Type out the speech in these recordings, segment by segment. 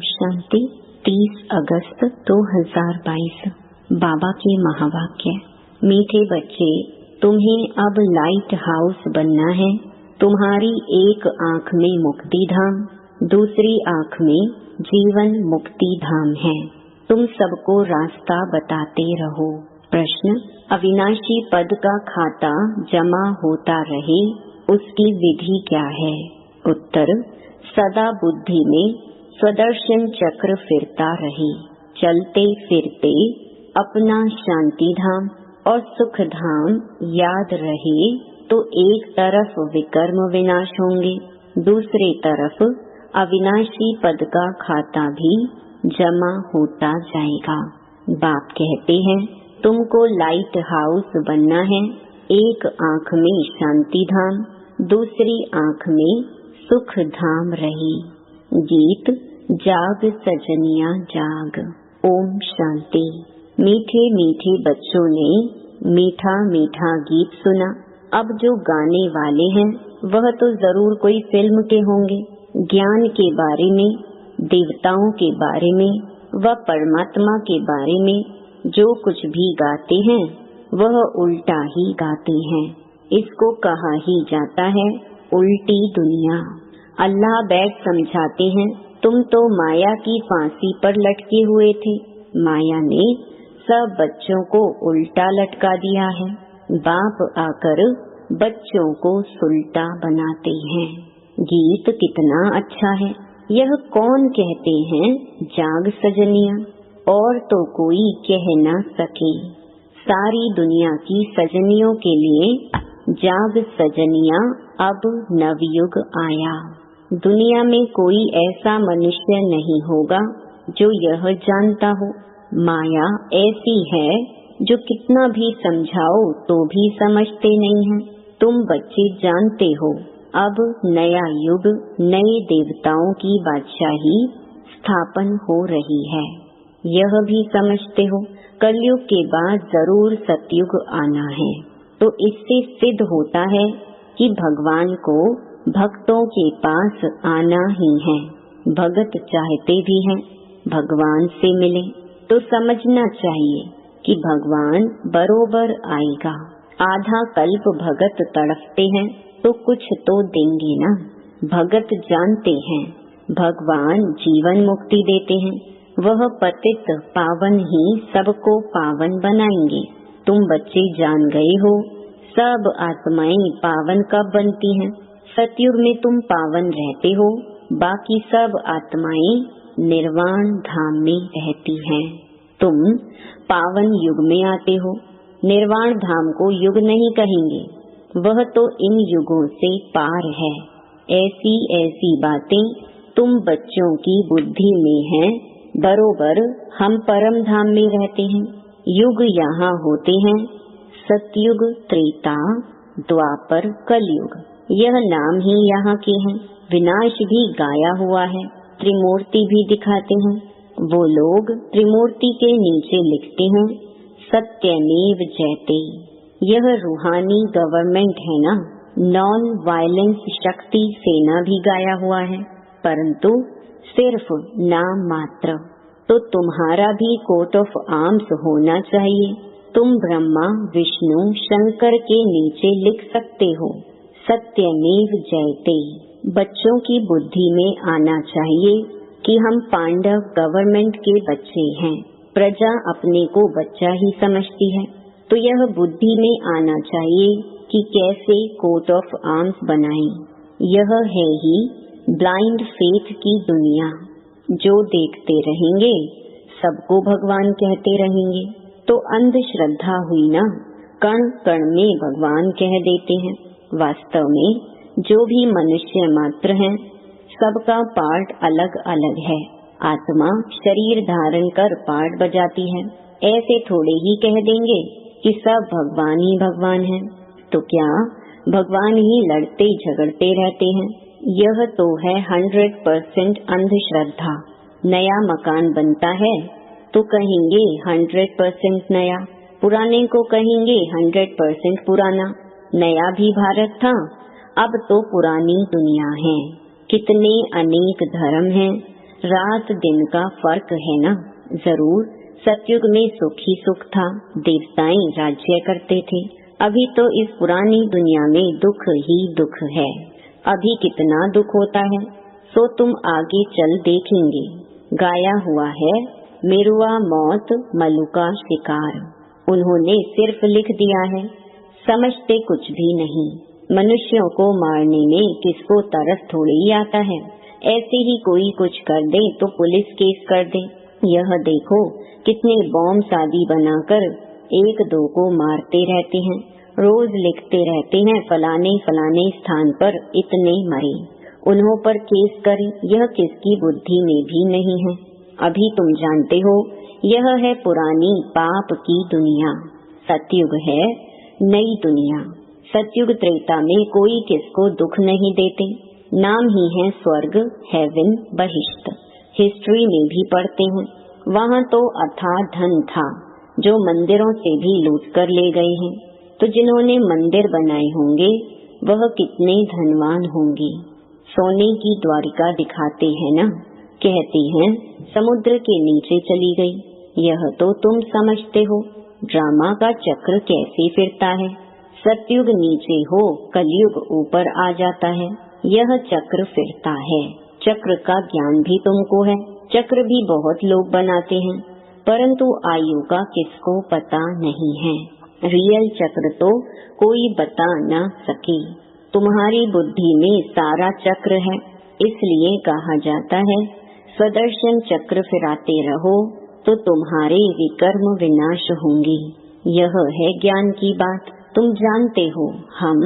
शांति। 30 अगस्त 2022। बाबा के महावाक्य। मीठे बच्चे, तुम्हें अब लाइट हाउस बनना है। तुम्हारी एक आँख में मुक्ति धाम, दूसरी आँख में जीवन मुक्ति धाम है। तुम सबको रास्ता बताते रहो। प्रश्न: अविनाशी पद का खाता जमा होता रहे, उसकी विधि क्या है? उत्तर: सदा बुद्धि में स्वदर्शन चक्र फिरता रहे, चलते फिरते अपना शांति धाम और सुख धाम याद रहे तो एक तरफ विकर्म विनाश होंगे, दूसरे तरफ अविनाशी पद का खाता भी जमा होता जाएगा। बाप कहते हैं, तुमको लाइट हाउस बनना है। एक आँख में शांति धाम, दूसरी आँख में सुख धाम रही। गीत: जाग सजनिया जाग। ओम शांति। मीठे मीठे बच्चों ने मीठा मीठा गीत सुना। अब जो गाने वाले हैं वह तो जरूर कोई फिल्म के होंगे। ज्ञान के बारे में, देवताओं के बारे में व परमात्मा के बारे में जो कुछ भी गाते हैं वह उल्टा ही गाते हैं। इसको कहा ही जाता है उल्टी दुनिया। अल्लाह बैठ समझाते हैं, तुम तो माया की फांसी पर लटके हुए थे। माया ने सब बच्चों को उल्टा लटका दिया है। बाप आकर बच्चों को सुल्टा बनाते हैं। गीत कितना अच्छा है। यह कौन कहते हैं जाग सजनिया, और तो कोई कह न सके। सारी दुनिया की सजनियों के लिए जाग सजनिया अब नवयुग आया। दुनिया में कोई ऐसा मनुष्य नहीं होगा जो यह जानता हो। माया ऐसी है जो कितना भी समझाओ तो भी समझते नहीं है। तुम बच्चे जानते हो अब नया युग, नए देवताओं की बादशाही स्थापन हो रही है। यह भी समझते हो कलयुग के बाद जरूर सतयुग आना है। तो इससे सिद्ध होता है कि भगवान को भक्तों के पास आना ही है। भगत चाहते भी हैं भगवान से मिले, तो समझना चाहिए कि भगवान बरोबर आएगा। आधा कल्प भगत तड़पते हैं तो कुछ तो देंगे ना। भगत जानते हैं भगवान जीवन मुक्ति देते हैं। वह पतित पावन ही सबको पावन बनाएंगे। तुम बच्चे जान गए हो सब आत्माएं पावन कब बनती हैं? सतयुग में तुम पावन रहते हो, बाकी सब आत्माएं निर्वाण धाम में रहती हैं। तुम पावन युग में आते हो। निर्वाण धाम को युग नहीं कहेंगे, वह तो इन युगों से पार है। ऐसी ऐसी बातें तुम बच्चों की बुद्धि में हैं। बरोबर हम परम धाम में रहते हैं। युग यहाँ होते हैं सतयुग, त्रेता, द्वापर, कलयुग। यह नाम ही यहाँ के हैं। विनाश भी गाया हुआ है, त्रिमूर्ति भी दिखाते हैं। वो लोग त्रिमूर्ति के नीचे लिखते हैं सत्यमेव जयते। यह रूहानी गवर्नमेंट है ना। नॉन वायलेंस शक्ति सेना भी गाया हुआ है, परंतु सिर्फ नाम मात्र। तो तुम्हारा भी कोट ऑफ आर्म्स होना चाहिए। तुम ब्रह्मा, विष्णु, शंकर के नीचे लिख सकते हो सत्यमेव जयते। बच्चों की बुद्धि में आना चाहिए कि हम पांडव गवर्नमेंट के बच्चे हैं। प्रजा अपने को बच्चा ही समझती है, तो यह बुद्धि में आना चाहिए कि कैसे कोट ऑफ आर्म्स बनाएं। यह है ही ब्लाइंड फेथ की दुनिया। जो देखते रहेंगे सबको भगवान कहते रहेंगे, तो अंधश्रद्धा हुई ना। कण कण में भगवान कह देते हैं। वास्तव में जो भी मनुष्य मात्र हैं सबका पार्ट अलग अलग है। आत्मा शरीर धारण कर पार्ट बजाती है। ऐसे थोड़े ही कह देंगे कि सब भगवान ही भगवान हैं। तो क्या भगवान ही लड़ते झगड़ते रहते हैं? यह तो है 100% अंधश्रद्धा। नया मकान बनता है तो कहेंगे 100% नया, पुराने को कहेंगे 100% पुराना। नया भी भारत था, अब तो पुरानी दुनिया है। कितने अनेक धर्म हैं, रात दिन का फर्क है ना। जरूर सतयुग में सुख ही सुख था, देवताएं राज्य करते थे। अभी तो इस पुरानी दुनिया में दुख ही दुख है। अभी कितना दुख होता है सो तुम आगे चल देखेंगे। गाया हुआ है मेरुआ मौत मलुका शिकार। उन्होंने सिर्फ लिख दिया है, समझते कुछ भी नहीं। मनुष्यों को मारने में किसको तरस थोड़ी आता है। ऐसे ही कोई कुछ कर दे तो पुलिस केस कर दे। यह देखो कितने बॉम्ब आदि बनाकर एक दो को मारते रहते हैं। रोज लिखते रहते हैं फलाने फलाने स्थान पर इतने मरे, उन्हों पर केस करे। यह किसकी बुद्धि में भी नहीं है। अभी तुम जानते हो यह है पुरानी पाप की दुनिया। सतयुग है नई दुनिया। सतयुग त्रेता में कोई किसको दुख नहीं देते। नाम ही है स्वर्ग, हेवन, बहिष्ट। हिस्ट्री में भी पढ़ते हैं, वहाँ तो अथाह धन था जो मंदिरों से भी लूट कर ले गए हैं। तो जिन्होंने मंदिर बनाए होंगे वह कितने धनवान होंगे। सोने की द्वारिका दिखाते हैं ना, कहती हैं समुद्र के नीचे चली गई। यह तो तुम समझते हो ड्रामा का चक्र कैसे फिरता है। सतयुग नीचे हो, कलयुग ऊपर आ जाता है। यह चक्र फिरता है। चक्र का ज्ञान भी तुमको है। चक्र भी बहुत लोग बनाते हैं, परंतु आयु का किसको पता नहीं है। रियल चक्र तो कोई बता न सके। तुम्हारी बुद्धि में सारा चक्र है, इसलिए कहा जाता है स्वदर्शन चक्र फिराते रहो तो तुम्हारे विकर्म विनाश होंगे। यह है ज्ञान की बात। तुम जानते हो हम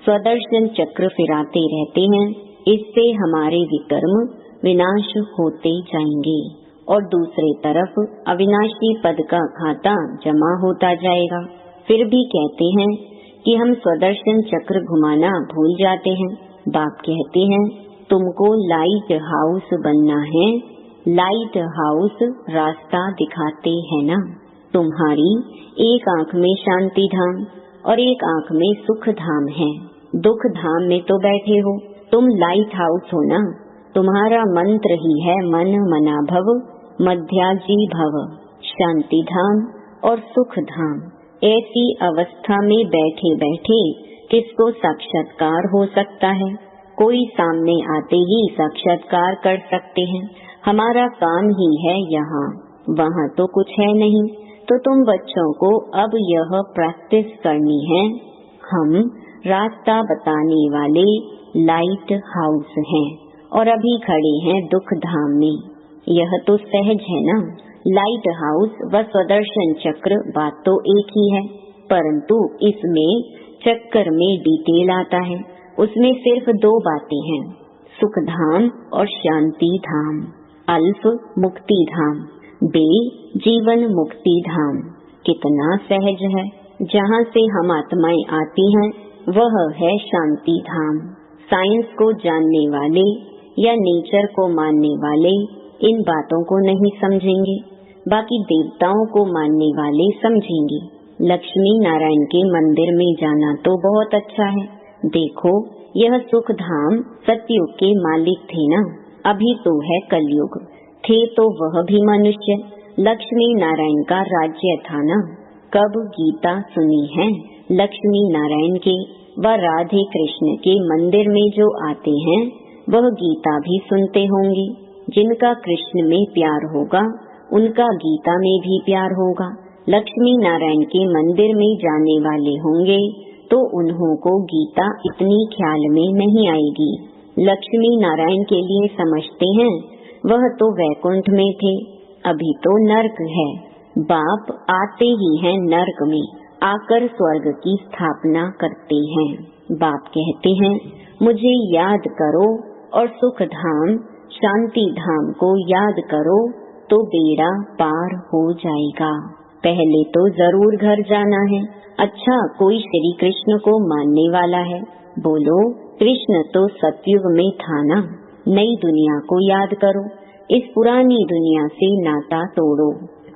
स्वदर्शन चक्र फिराते रहते हैं, इससे हमारे विकर्म विनाश होते जाएंगे और दूसरे तरफ अविनाशी पद का खाता जमा होता जाएगा। फिर भी कहते हैं कि हम स्वदर्शन चक्र घुमाना भूल जाते हैं। बाप कहते हैं तुमको लाइट हाउस बनना है। लाइट हाउस रास्ता दिखाते हैं ना। तुम्हारी एक आंख में शांति धाम और एक आंख में सुख धाम है। दुख धाम में तो बैठे हो, तुम लाइट हाउस हो ना। तुम्हारा मंत्र ही है मन मना भव मध्याजी भव, शांति धाम और सुख धाम। ऐसी अवस्था में बैठे बैठे किसको साक्षात्कार हो सकता है। कोई सामने आते ही साक्षात्कार कर सकते हैं। हमारा काम ही है यहाँ, वहाँ तो कुछ है नहीं। तो तुम बच्चों को अब यह प्रैक्टिस करनी है। हम रास्ता बताने वाले लाइट हाउस हैं और अभी खड़े हैं दुख धाम में। यह तो सहज है ना। लाइट हाउस व स्वदर्शन चक्र बात तो एक ही है, परंतु इसमें चक्कर में डिटेल आता है। उसमें सिर्फ दो बातें हैं, सुख धाम और शांति धाम। अल्फ मुक्ति धाम, बे जीवन मुक्ति धाम। कितना सहज है। जहाँ से हम आत्माएं आती हैं वह है शांति धाम। साइंस को जानने वाले या नेचर को मानने वाले इन बातों को नहीं समझेंगे, बाकी देवताओं को मानने वाले समझेंगे। लक्ष्मी नारायण के मंदिर में जाना तो बहुत अच्छा है। देखो यह सुख धाम सतयुग के मालिक थे ना, अभी तो है कलयुग। थे तो वह भी मनुष्य। लक्ष्मी नारायण का राज्य था ना। कब गीता सुनी है लक्ष्मी नारायण के व राधे कृष्ण के मंदिर में जो आते हैं वह गीता भी सुनते होंगे। जिनका कृष्ण में प्यार होगा उनका गीता में भी प्यार होगा। लक्ष्मी नारायण के मंदिर में जाने वाले होंगे तो उन्हों को गीता इतनी ख्याल में नहीं आएगी। लक्ष्मी नारायण के लिए समझते हैं वह तो वैकुंठ में थे, अभी तो नरक है। बाप आते ही हैं नरक में, आकर स्वर्ग की स्थापना करते हैं। बाप कहते हैं मुझे याद करो और सुख धाम शांति धाम को याद करो तो बेड़ा पार हो जाएगा। पहले तो जरूर घर जाना है। अच्छा कोई श्री कृष्ण को मानने वाला है, बोलो कृष्ण तो सतयुग में था ना। नई दुनिया को याद करो, इस पुरानी दुनिया से नाता तोड़ो।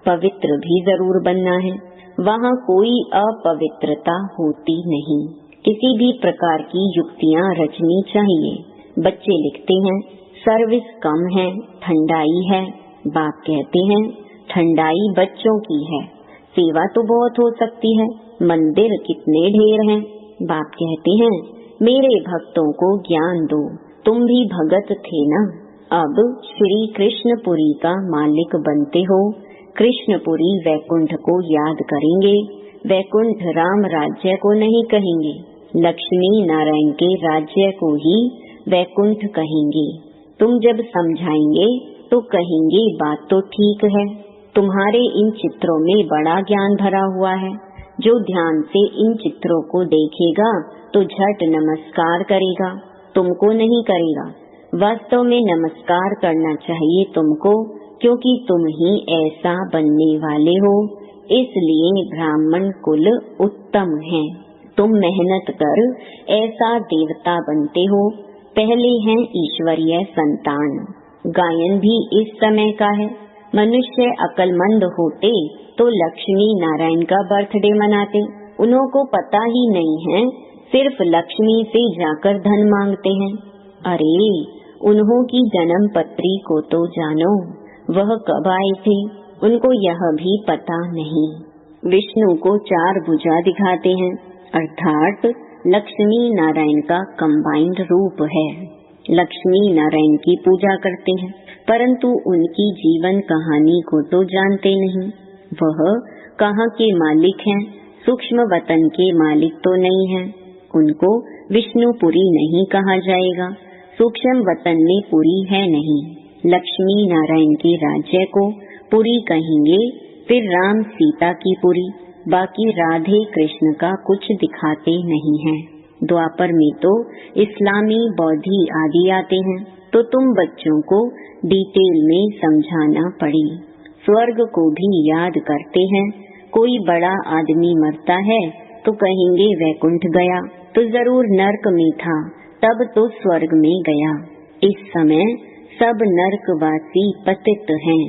पवित्र भी जरूर बनना है, वहाँ कोई अपवित्रता होती नहीं। किसी भी प्रकार की युक्तियाँ रचनी चाहिए। बच्चे लिखते हैं सर्विस कम है, ठंडाई है। बाप कहते हैं ठंडाई बच्चों की है, सेवा तो बहुत हो सकती है, मंदिर कितने ढेर हैं। बाप कहते हैं मेरे भक्तों को ज्ञान दो, तुम भी भगत थे ना, अब श्री कृष्णपुरी का मालिक बनते हो। कृष्णपुरी वैकुंठ को याद करेंगे, वैकुंठ राम राज्य को नहीं कहेंगे, लक्ष्मी नारायण के राज्य को ही वैकुंठ कहेंगे। तुम जब समझाएंगे तो कहेंगे बात तो ठीक है, तुम्हारे इन चित्रों में बड़ा ज्ञान भरा हुआ है। जो ध्यान से इन चित्रों को देखेगा तो झट नमस्कार करेगा, तुमको नहीं करेगा। वास्तव में नमस्कार करना चाहिए तुमको, क्योंकि तुम ही ऐसा बनने वाले हो, इसलिए ब्राह्मण कुल उत्तम है। तुम मेहनत कर ऐसा देवता बनते हो, पहले हैं ईश्वरीय संतान। गायन भी इस समय का है। मनुष्य अक्लमंद होते तो लक्ष्मी नारायण का बर्थडे मनाते, उनको पता ही नहीं है, सिर्फ लक्ष्मी से जाकर धन मांगते हैं। अरे उन्हों की जन्म पत्री को तो जानो, वह कब आए थे उनको यह भी पता नहीं। विष्णु को 4 भुजा दिखाते हैं, अर्थात लक्ष्मी नारायण का कंबाइंड रूप है। लक्ष्मी नारायण की पूजा करते हैं, परंतु उनकी जीवन कहानी को तो जानते नहीं। वह कहाँ के मालिक हैं, सूक्ष्म वतन के मालिक तो नहीं है। उनको विष्णुपुरी नहीं कहा जाएगा, सूक्ष्म वतन में पुरी है नहीं। लक्ष्मी नारायण के राज्य को पुरी कहेंगे, फिर राम सीता की पुरी, बाकी राधे कृष्ण का कुछ दिखाते नहीं है। द्वापर में तो इस्लामी बौद्धि आदि आते हैं, तो तुम बच्चों को डिटेल में समझाना पड़ी। स्वर्ग को भी याद करते हैं, कोई बड़ा आदमी मरता है तो कहेंगे वैकुंठ गया, तो जरूर नरक में था, तब तो स्वर्ग में गया। इस समय सब नरकवासी पतित हैं।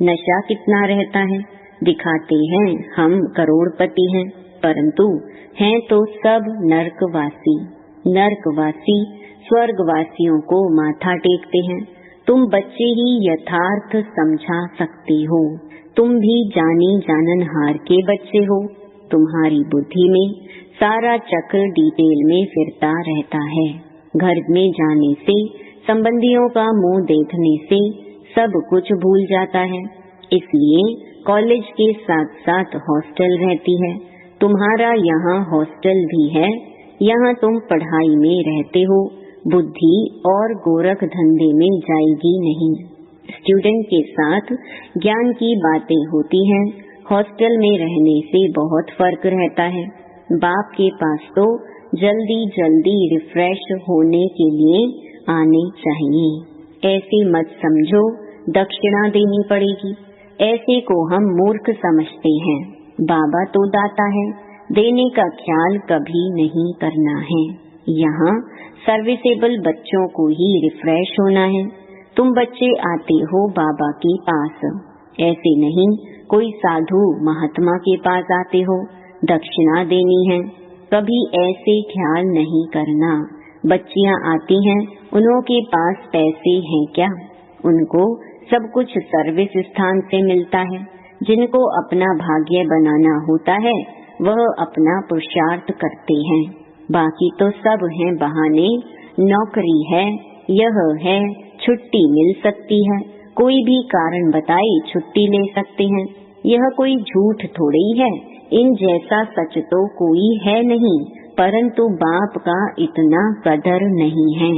नशा कितना रहता है, दिखाते हैं हम करोड़पति हैं, परंतु हैं तो सब नरकवासी। नरकवासी स्वर्गवासियों को माथा टेकते हैं। तुम बच्चे ही यथार्थ समझा सकते हो, तुम भी जानी जाननहार के बच्चे हो। तुम्हारी बुद्धि में सारा चक्र डिटेल में फिरता रहता है। घर में जाने से, संबंधियों का मुंह देखने से सब कुछ भूल जाता है। इसलिए कॉलेज के साथ साथ हॉस्टल रहती है। तुम्हारा यहाँ हॉस्टल भी है, यहाँ तुम पढ़ाई में रहते हो, बुद्धि और गोरख धंधे में जाएगी नहीं। स्टूडेंट के साथ ज्ञान की बातें होती हैं, हॉस्टल में रहने से बहुत फर्क रहता है। बाप के पास तो जल्दी जल्दी रिफ्रेश होने के लिए आने चाहिए। ऐसे मत समझो दक्षिणा देनी पड़ेगी, ऐसे को हम मूर्ख समझते हैं। बाबा तो दाता है, देने का ख्याल कभी नहीं करना है। यहाँ सर्विसेबल बच्चों को ही रिफ्रेश होना है। तुम बच्चे आते हो बाबा के पास, ऐसे नहीं कोई साधु महात्मा के पास आते हो, दक्षिणा देनी है, कभी ऐसे ख्याल नहीं करना। बच्चियाँ आती हैं, उन्हों के पास पैसे हैं क्या? उनको सब कुछ सर्विस स्थान से मिलता है। जिनको अपना भाग्य बनाना होता है वह अपना पुरुषार्थ करते हैं, बाकी तो सब हैं बहाने। नौकरी है, यह है, छुट्टी मिल सकती है, कोई भी कारण बताए छुट्टी ले सकते हैं। यह कोई झूठ थोड़ी है, इन जैसा सच तो कोई है नहीं, परंतु बाप का इतना कदर नहीं है।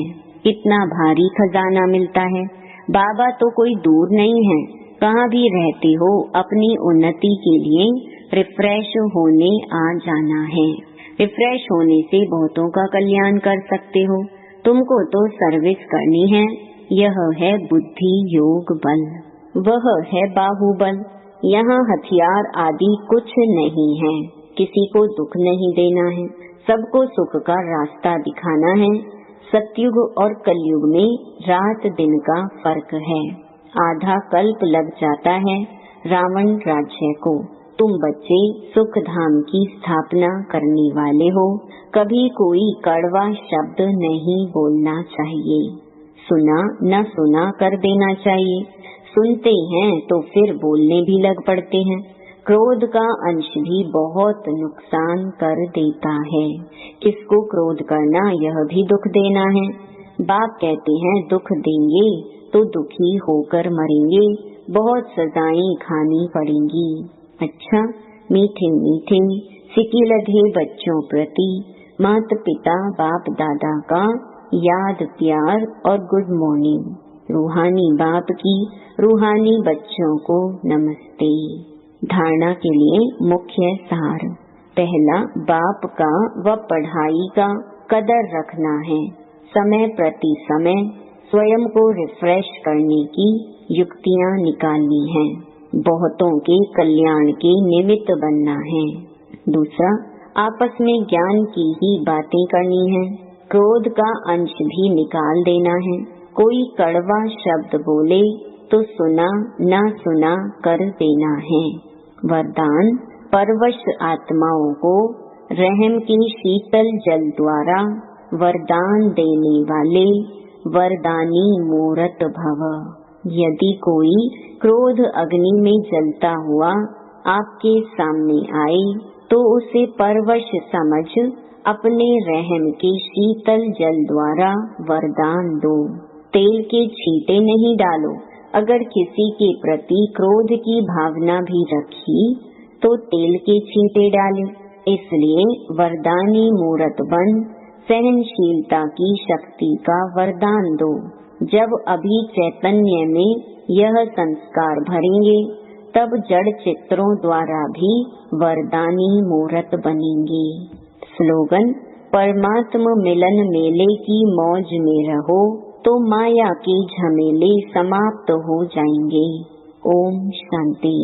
इतना भारी खजाना मिलता है। बाबा तो कोई दूर नहीं है, कहाँ भी रहते हो, अपनी उन्नति के लिए रिफ्रेश होने आ जाना है। रिफ्रेश होने से बहुतों का कल्याण कर सकते हो। तुमको तो सर्विस करनी है। यह है बुद्धि योग बल, वह है बाहुबल। यहाँ हथियार आदि कुछ नहीं है, किसी को दुख नहीं देना है, सबको सुख का रास्ता दिखाना है। सतयुग और कलयुग में रात दिन का फर्क है। आधा कल्प लग जाता है रावण राज्य को। तुम बच्चे सुख धाम की स्थापना करने वाले हो, कभी कोई कड़वा शब्द नहीं बोलना चाहिए। सुना न सुना कर देना चाहिए। सुनते हैं तो फिर बोलने भी लग पड़ते हैं। क्रोध का अंश भी बहुत नुकसान कर देता है। किसको क्रोध करना, यह भी दुख देना है। बाप कहते हैं दुख देंगे तो दुखी होकर मरेंगे, बहुत सजाएं खानी पड़ेंगी। अच्छा, मीठे मीठे सिके लगे बच्चों प्रति माता पिता बाप दादा का याद प्यार और गुड मॉर्निंग। रूहानी बाप की रूहानी बच्चों को नमस्ते। धारणा के लिए मुख्य सार। पहला, बाप का व पढ़ाई का कदर रखना है। समय प्रति समय स्वयं को रिफ्रेश करने की युक्तियाँ निकालनी हैं। बहुतों के कल्याण के निमित्त बनना है। दूसरा, आपस में ज्ञान की ही बातें करनी है। क्रोध का अंश भी निकाल देना है। कोई कड़वा शब्द बोले तो सुना न सुना कर देना है। वरदान, परवश आत्माओं को रहम के शीतल जल द्वारा वरदान देने वाले वरदानी मूर्त भव। यदि कोई क्रोध अग्नि में जलता हुआ आपके सामने आए तो उसे परवश समझ अपने रहम के शीतल जल द्वारा वरदान दो। तेल के छींटे नहीं डालो। अगर किसी के प्रति क्रोध की भावना भी रखी तो तेल के छींटे डाले। इसलिए वरदानी मूर्त बन सहनशीलता की शक्ति का वरदान दो। जब अभी चैतन्य में यह संस्कार भरेंगे तब जड़ चित्रों द्वारा भी वरदानी मूर्त बनेंगे। स्लोगन, परमात्मा मिलन मेले की मौज में रहो तो माया के झमेले समाप्त हो जाएंगे। ओम शांति।